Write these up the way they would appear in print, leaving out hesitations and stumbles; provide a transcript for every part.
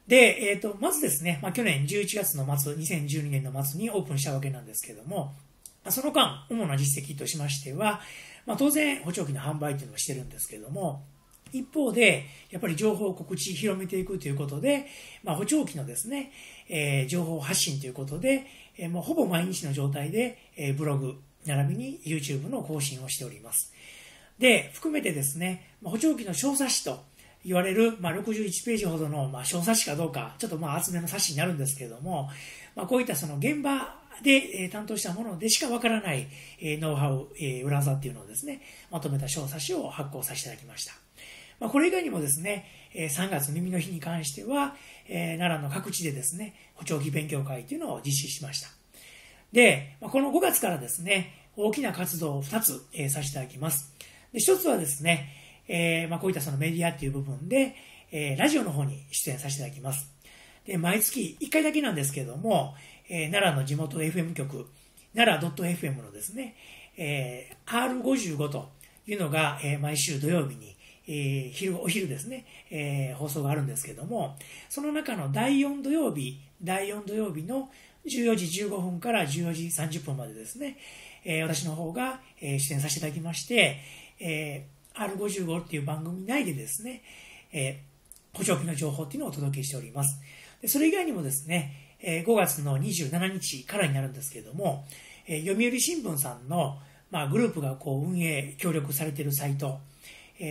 で、まずですね、去年11月の末、2012年の末にオープンしたわけなんですけども、その間、主な実績としましては、当然、補聴器の販売というのをしてるんですけども、一方で、やっぱり情報告知、広めていくということで、補聴器のですね、情報発信ということで、もうほぼ毎日の状態で、ブログ、並びに YouTube の更新をしております。で、含めてですね、補聴器の小冊子と言われる、61ページほどの、小冊子かどうか、ちょっと厚めの冊子になるんですけれども、こういったその現場で担当したものでしかわからないノウハウ、裏技っていうのをですね、まとめた小冊子を発行させていただきました。これ以外にもですね、3月耳の日に関しては、奈良の各地でですね、補聴器勉強会というのを実施しました。で、この5月からですね、大きな活動を2つ、させていただきます。で、1つはですね、こういったそのメディアっていう部分で、ラジオの方に出演させていただきます。で、毎月1回だけなんですけれども、奈良の地元 FM 局、奈良 .fm のですね、R55 というのが、毎週土曜日に、お昼ですね、放送があるんですけれども、その中の第4土曜日の14時15分から14時30分までですね、私の方が、出演させていただきまして、R55 っていう番組内でですね、補聴器の情報っていうのをお届けしております。でそれ以外にもですね、5月の27日からになるんですけれども、読売新聞さんの、グループが運営、協力されているサイト、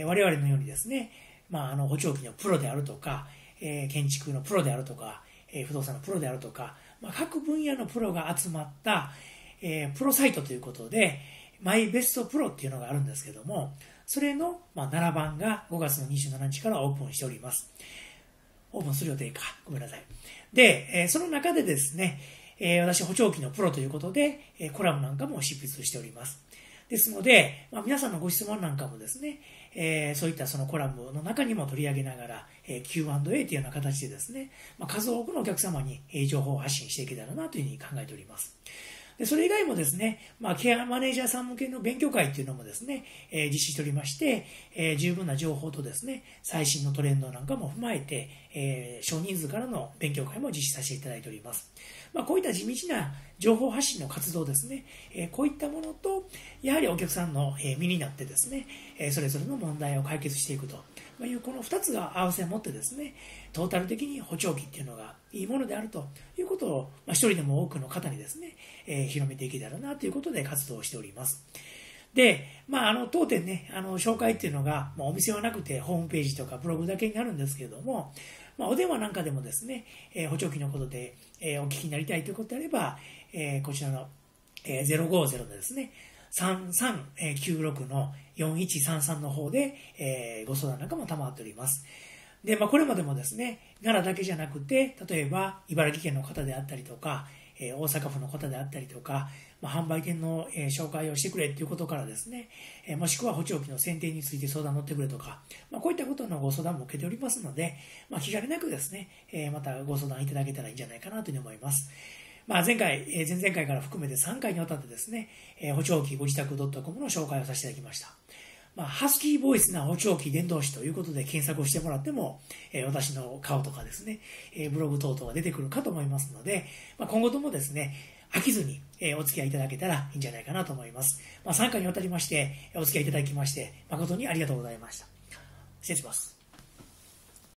我々のようにですね、補聴器のプロであるとか、建築のプロであるとか、不動産のプロであるとか、各分野のプロが集まった、プロサイトということで、マイベストプロっていうのがあるんですけども、それの、7番が5月の27日からオープンしております。オープンする予定か。ごめんなさい。で、その中でですね、私、補聴器のプロということで、コラムなんかも執筆しております。ですので、皆さんのご質問なんかもですね、そういったそのコラムの中にも取り上げながら、Q&A というような形でですね、数多くのお客様に情報を発信していけたらなというふうに考えております。でそれ以外もですね、ケアマネージャーさん向けの勉強会というのもですね、実施しておりまして、十分な情報とですね、最新のトレンドなんかも踏まえて、少人数からの勉強会も実施させていただいております。こういった地道な情報発信の活動ですね、こういったものと、やはりお客さんの身になってですね、それぞれの問題を解決していくというこの2つが合わせ持ってですね、トータル的に補聴器っていうのがいいものであるということを、一人でも多くの方にですね、広めていけたらなということで活動をしております。で、当店ね、紹介っていうのが、お店はなくてホームページとかブログだけになるんですけれども、お電話なんかでもですね、補聴器のことで、お聞きになりたいということであれば、こちらの、050のですね、3396の4133の方で、ご相談なんかも賜っております。で、これまでもですね、奈良だけじゃなくて、例えば茨城県の方であったりとか、大阪府の方であったりとか、販売店の、紹介をしてくれということからですね、もしくは補聴器の選定について相談に乗ってくれとか、こういったことのご相談も受けておりますので、気兼ねなくですね、またご相談いただけたらいいんじゃないかなというふうに思います。前々回から含めて3回にわたってですね、補聴器ご自宅 .com の紹介をさせていただきました。ハスキーボイスな補聴器伝道師ということで検索をしてもらっても、私の顔とかですね、ブログ等々が出てくるかと思いますので、今後ともですね、飽きずにお付き合いいただけたらいいんじゃないかなと思います。3回にわたりましてお付き合いいただきまして誠にありがとうございました。失礼します。